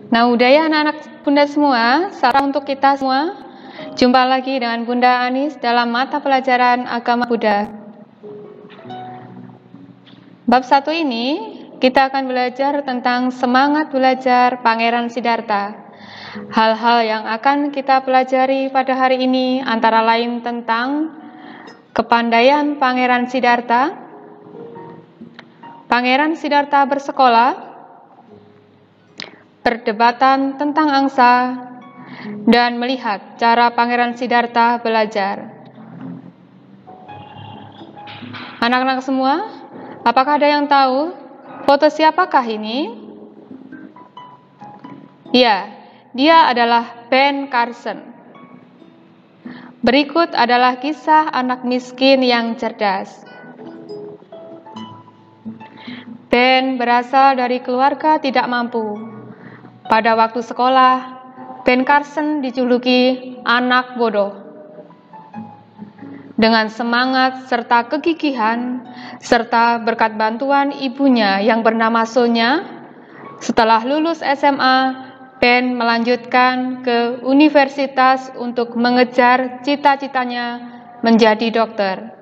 Nah, udah ya anak-anak Bunda semua, salam untuk kita semua. Jumpa lagi dengan Bunda Anis dalam mata pelajaran agama Buddha. Bab 1 ini kita akan belajar tentang semangat belajar Pangeran Siddhartha. Hal-hal yang akan kita pelajari pada hari ini antara lain tentang kepandaian Pangeran Siddhartha, Pangeran Siddhartha bersekolah, perdebatan tentang angsa, dan melihat cara Pangeran Siddhartha belajar. Anak-anak semua, apakah ada yang tahu foto siapakah ini? Ya, dia adalah Ben Carson. Berikut adalah kisah anak miskin yang cerdas. Ben berasal dari keluarga tidak mampu. Pada waktu sekolah, Ben Carson dijuluki anak bodoh. Dengan semangat serta kegigihan, serta berkat bantuan ibunya yang bernama Sonya, setelah lulus SMA, Ben melanjutkan ke universitas untuk mengejar cita-citanya menjadi dokter.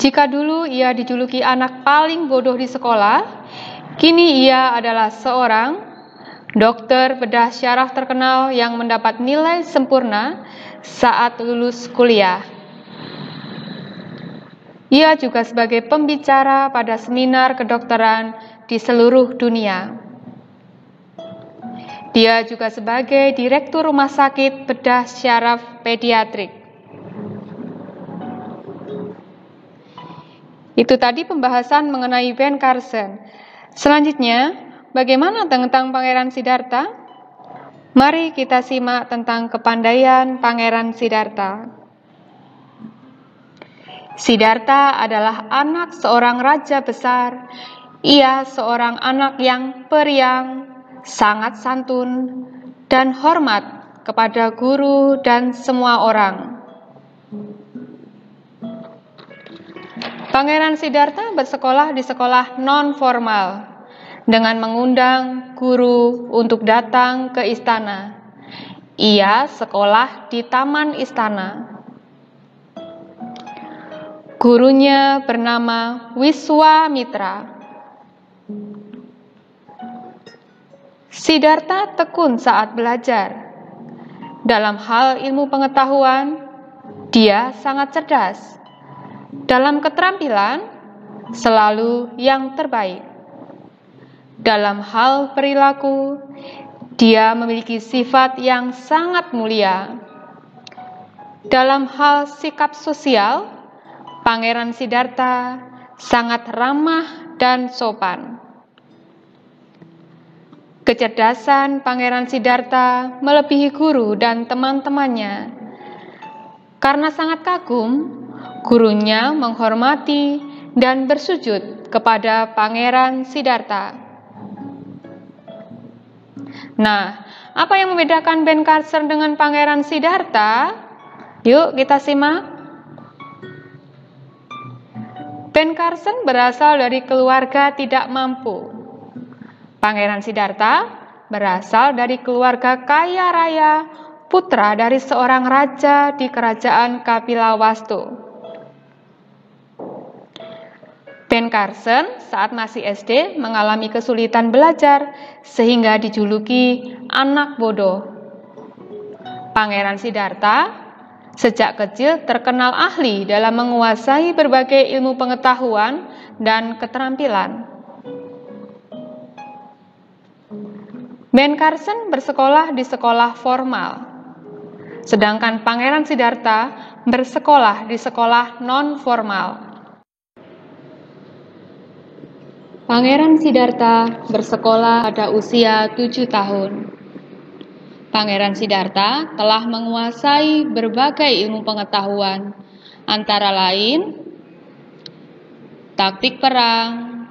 Jika dulu ia dijuluki anak paling bodoh di sekolah, kini ia adalah seorang dokter bedah syaraf terkenal yang mendapat nilai sempurna saat lulus kuliah. Ia juga sebagai pembicara pada seminar kedokteran di seluruh dunia. Dia juga sebagai direktur rumah sakit bedah syaraf pediatrik. Itu tadi pembahasan mengenai Ben Carson. Selanjutnya, bagaimana tentang Pangeran Siddhartha? Mari kita simak tentang kepandaian Pangeran Siddhartha. Siddhartha adalah anak seorang raja besar. Ia seorang anak yang periang, sangat santun, dan hormat kepada guru dan semua orang. Pangeran Siddhartha bersekolah di sekolah non-formal dengan mengundang guru untuk datang ke istana. Ia sekolah di taman istana. Gurunya bernama Wiswamitra. Siddhartha tekun saat belajar. Dalam hal ilmu pengetahuan, dia sangat cerdas. Dalam keterampilan, selalu yang terbaik. Dalam hal perilaku, dia memiliki sifat yang sangat mulia. Dalam hal sikap sosial, Pangeran Siddhartha sangat ramah dan sopan. Kecerdasan Pangeran Siddhartha melebihi guru dan teman-temannya. Karena sangat kagum, gurunya menghormati dan bersujud kepada Pangeran Siddhartha. Nah, apa yang membedakan Ben Carson dengan Pangeran Siddhartha? Yuk kita simak. Ben Carson berasal dari keluarga tidak mampu. Pangeran Siddhartha berasal dari keluarga kaya raya, putra dari seorang raja di kerajaan Kapilawastu. Ben Carson saat masih SD mengalami kesulitan belajar sehingga dijuluki anak bodoh. Pangeran Siddhartha sejak kecil terkenal ahli dalam menguasai berbagai ilmu pengetahuan dan keterampilan. Ben Carson bersekolah di sekolah formal, sedangkan Pangeran Siddhartha bersekolah di sekolah non-formal. Pangeran Siddhartha bersekolah pada usia 7 tahun. Pangeran Siddhartha telah menguasai berbagai ilmu pengetahuan, antara lain taktik perang,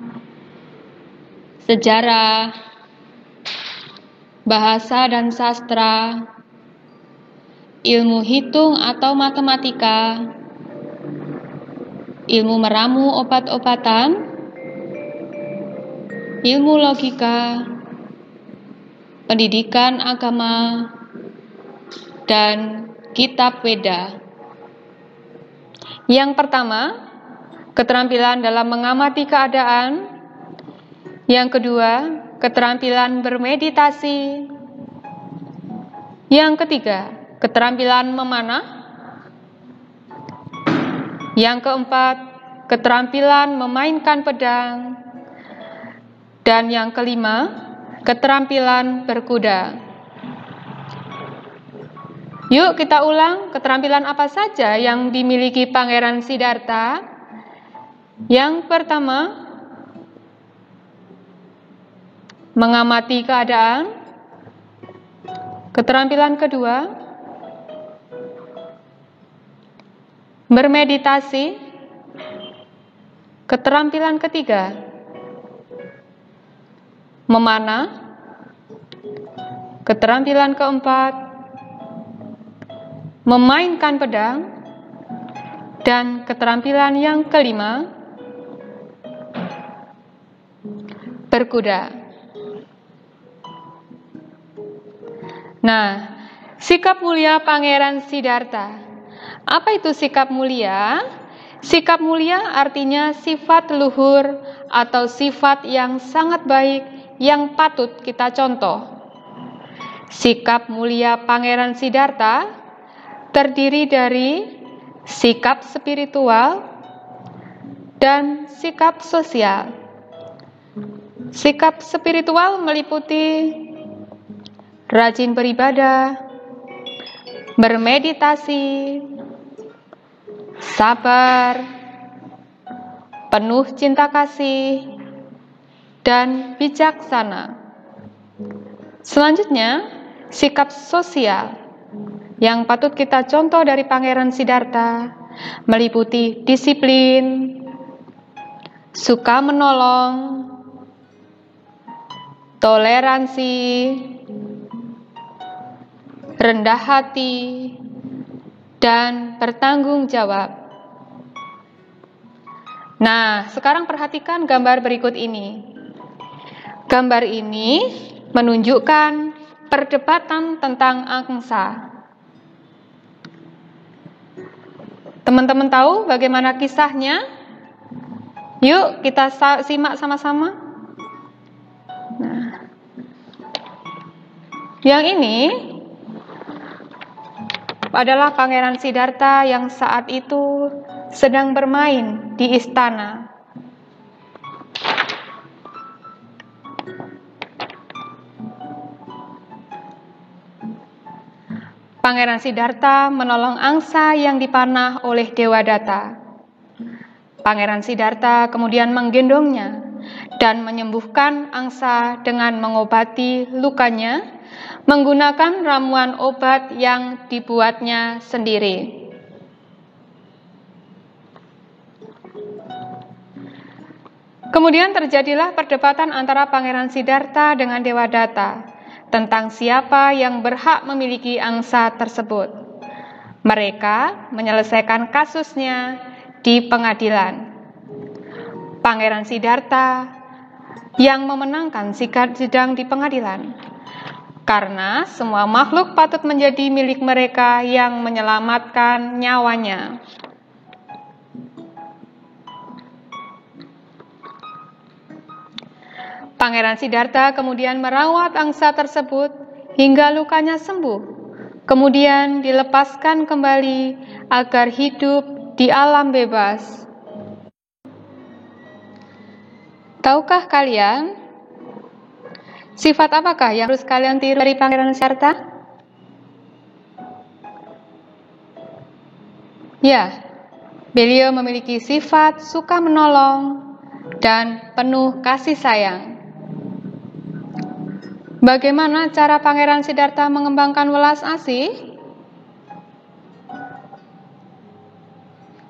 sejarah, bahasa dan sastra, ilmu hitung atau matematika, ilmu meramu obat-obatan, ilmu logika, pendidikan agama, dan kitab Weda. Yang pertama, keterampilan dalam mengamati keadaan. Yang kedua, keterampilan bermeditasi. Yang ketiga, keterampilan memanah. Yang keempat, keterampilan memainkan pedang. Dan yang kelima, keterampilan berkuda. Yuk kita ulang keterampilan apa saja yang dimiliki Pangeran Siddhartha. Yang pertama, mengamati keadaan. Keterampilan kedua, bermeditasi. Keterampilan ketiga, memanah. Keterampilan keempat, memainkan pedang. Dan keterampilan yang kelima, berkuda. Nah, sikap mulia Pangeran Siddhartha. Apa itu sikap mulia? Sikap mulia artinya sifat luhur atau sifat yang sangat baik yang patut kita contoh. Sikap mulia Pangeran Siddhartha terdiri dari sikap spiritual dan sikap sosial. Sikap spiritual meliputi rajin beribadah, bermeditasi, sabar, penuh cinta kasih, dan bijaksana. Selanjutnya, sikap sosial yang patut kita contoh dari Pangeran Siddhartha meliputi disiplin, suka menolong, toleransi, rendah hati, dan bertanggung jawab. Nah, sekarang perhatikan gambar berikut ini. Gambar ini menunjukkan perdebatan tentang angsa. Teman-teman tahu bagaimana kisahnya? Yuk kita simak sama-sama. Nah, yang ini adalah Pangeran Siddhartha yang saat itu sedang bermain di istana. Pangeran Siddhartha menolong angsa yang dipanah oleh Dewadatta. Pangeran Siddhartha kemudian menggendongnya dan menyembuhkan angsa dengan mengobati lukanya menggunakan ramuan obat yang dibuatnya sendiri. Kemudian terjadilah perdebatan antara Pangeran Siddhartha dengan Dewadatta tentang siapa yang berhak memiliki angsa tersebut. Mereka menyelesaikan kasusnya di pengadilan. Pangeran Siddhartha yang memenangkan sidang di pengadilan, karena semua makhluk patut menjadi milik mereka yang menyelamatkan nyawanya. Pangeran Siddhartha kemudian merawat angsa tersebut hingga lukanya sembuh, kemudian dilepaskan kembali agar hidup di alam bebas. Tahukah kalian, sifat apakah yang harus kalian tiru dari Pangeran Siddhartha? Ya, beliau memiliki sifat suka menolong dan penuh kasih sayang. Bagaimana cara Pangeran Siddhartha mengembangkan welas asih?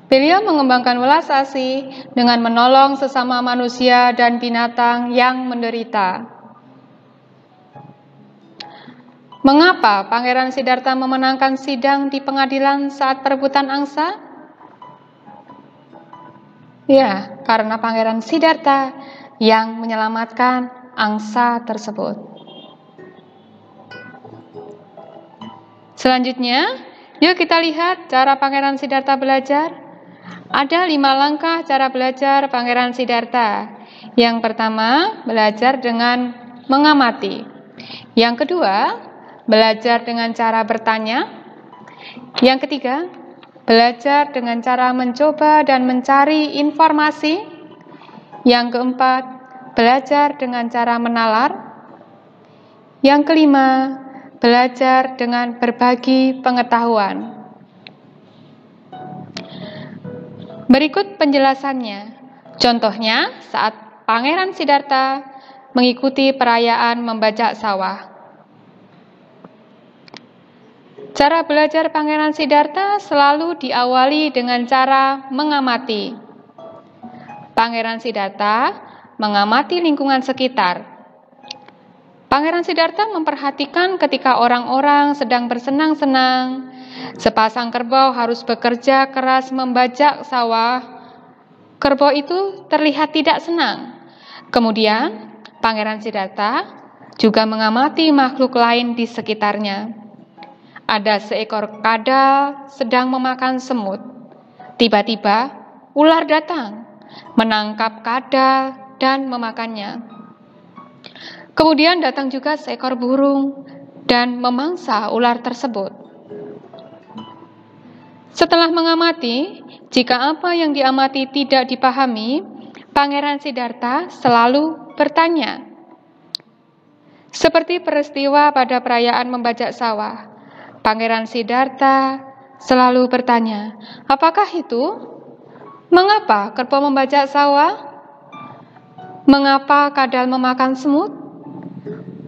Beliau mengembangkan welas asih dengan menolong sesama manusia dan binatang yang menderita. Mengapa Pangeran Siddhartha memenangkan sidang di pengadilan saat perebutan angsa? Ya, karena Pangeran Siddhartha yang menyelamatkan angsa tersebut. Selanjutnya, yuk kita lihat cara Pangeran Siddhartha belajar. Ada 5 langkah cara belajar Pangeran Siddhartha. Yang pertama, belajar dengan mengamati. Yang kedua, belajar dengan cara bertanya. Yang ketiga, belajar dengan cara mencoba dan mencari informasi. Yang keempat, belajar dengan cara menalar. Yang kelima, belajar dengan berbagi pengetahuan. Berikut penjelasannya. Contohnya, saat Pangeran Siddhartha mengikuti perayaan membajak sawah. Cara belajar Pangeran Siddhartha selalu diawali dengan cara mengamati. Pangeran Siddhartha mengamati lingkungan sekitar. Pangeran Siddhartha memperhatikan ketika orang-orang sedang bersenang-senang. Sepasang kerbau harus bekerja keras membajak sawah. Kerbau itu terlihat tidak senang. Kemudian, Pangeran Siddhartha juga mengamati makhluk lain di sekitarnya. Ada seekor kadal sedang memakan semut. Tiba-tiba, ular datang, menangkap kadal dan memakannya. Kemudian datang juga seekor burung dan memangsa ular tersebut. Setelah mengamati, jika apa yang diamati tidak dipahami, Pangeran Siddhartha selalu bertanya. Seperti peristiwa pada perayaan membajak sawah, Pangeran Siddhartha selalu bertanya, apakah itu? Mengapa kerbau membajak sawah? Mengapa kadal memakan semut?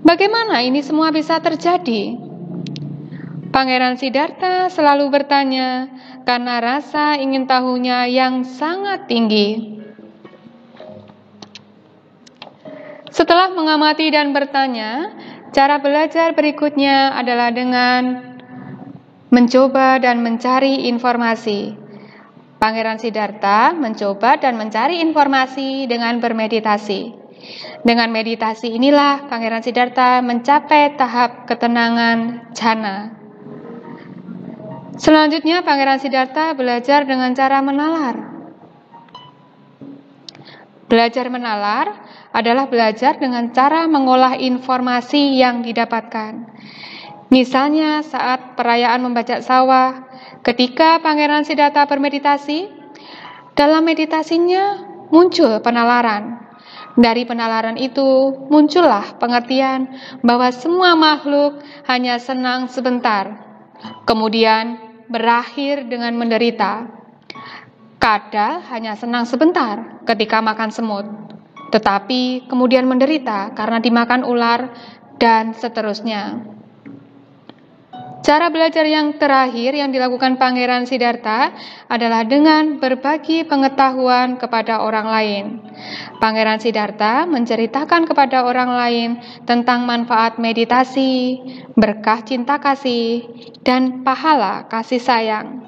Bagaimana ini semua bisa terjadi? Pangeran Siddhartha selalu bertanya karena rasa ingin tahunya yang sangat tinggi. Setelah mengamati dan bertanya, cara belajar berikutnya adalah dengan mencoba dan mencari informasi. Pangeran Siddhartha mencoba dan mencari informasi dengan bermeditasi. Dengan meditasi inilah Pangeran Siddhartha mencapai tahap ketenangan jhana. Selanjutnya Pangeran Siddhartha belajar dengan cara menalar. Belajar menalar adalah belajar dengan cara mengolah informasi yang didapatkan. Misalnya saat perayaan membajak sawah, ketika Pangeran Siddhartha bermeditasi, dalam meditasinya muncul penalaran. Dari penalaran itu muncullah pengertian bahwa semua makhluk hanya senang sebentar, kemudian berakhir dengan menderita. Kadal hanya senang sebentar ketika makan semut, tetapi kemudian menderita karena dimakan ular, dan seterusnya. Cara belajar yang terakhir yang dilakukan Pangeran Siddhartha adalah dengan berbagi pengetahuan kepada orang lain. Pangeran Siddhartha menceritakan kepada orang lain tentang manfaat meditasi, berkah cinta kasih, dan pahala kasih sayang.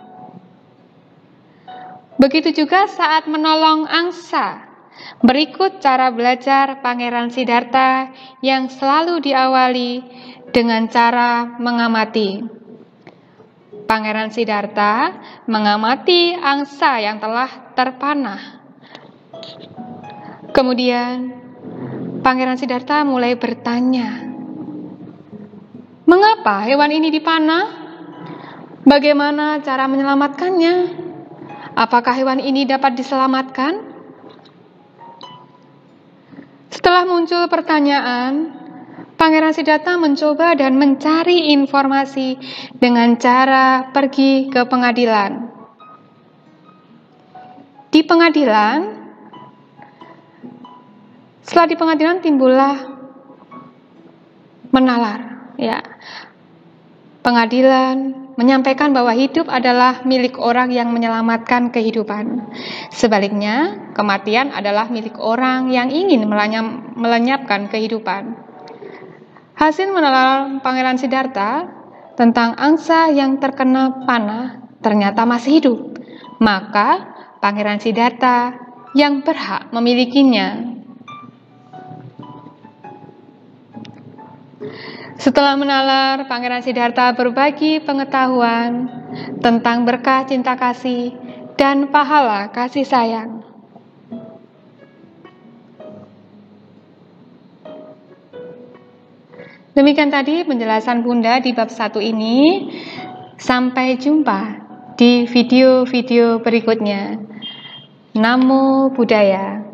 Begitu juga saat menolong angsa. Berikut cara belajar Pangeran Siddhartha yang selalu diawali dengan cara mengamati. Pangeran Siddhartha mengamati angsa yang telah terpanah. Kemudian Pangeran Siddhartha mulai bertanya, mengapa hewan ini dipanah? Bagaimana cara menyelamatkannya? Apakah hewan ini dapat diselamatkan? Setelah muncul pertanyaan, Pangeran Siddhartha mencoba dan mencari informasi dengan cara pergi ke pengadilan. Setelah di pengadilan timbullah menalar. Pengadilan menyampaikan bahwa hidup adalah milik orang yang menyelamatkan kehidupan. Sebaliknya, kematian adalah milik orang yang ingin melenyapkan kehidupan. Hasil menalar Pangeran Siddhartha tentang angsa yang terkena panah ternyata masih hidup. Maka Pangeran Siddhartha yang berhak memilikinya. Setelah menalar, Pangeran Siddhartha berbagi pengetahuan tentang berkah cinta kasih dan pahala kasih sayang. Demikian tadi penjelasan Bunda di bab 1 ini. Sampai jumpa di video-video berikutnya. Namo Buddhaya.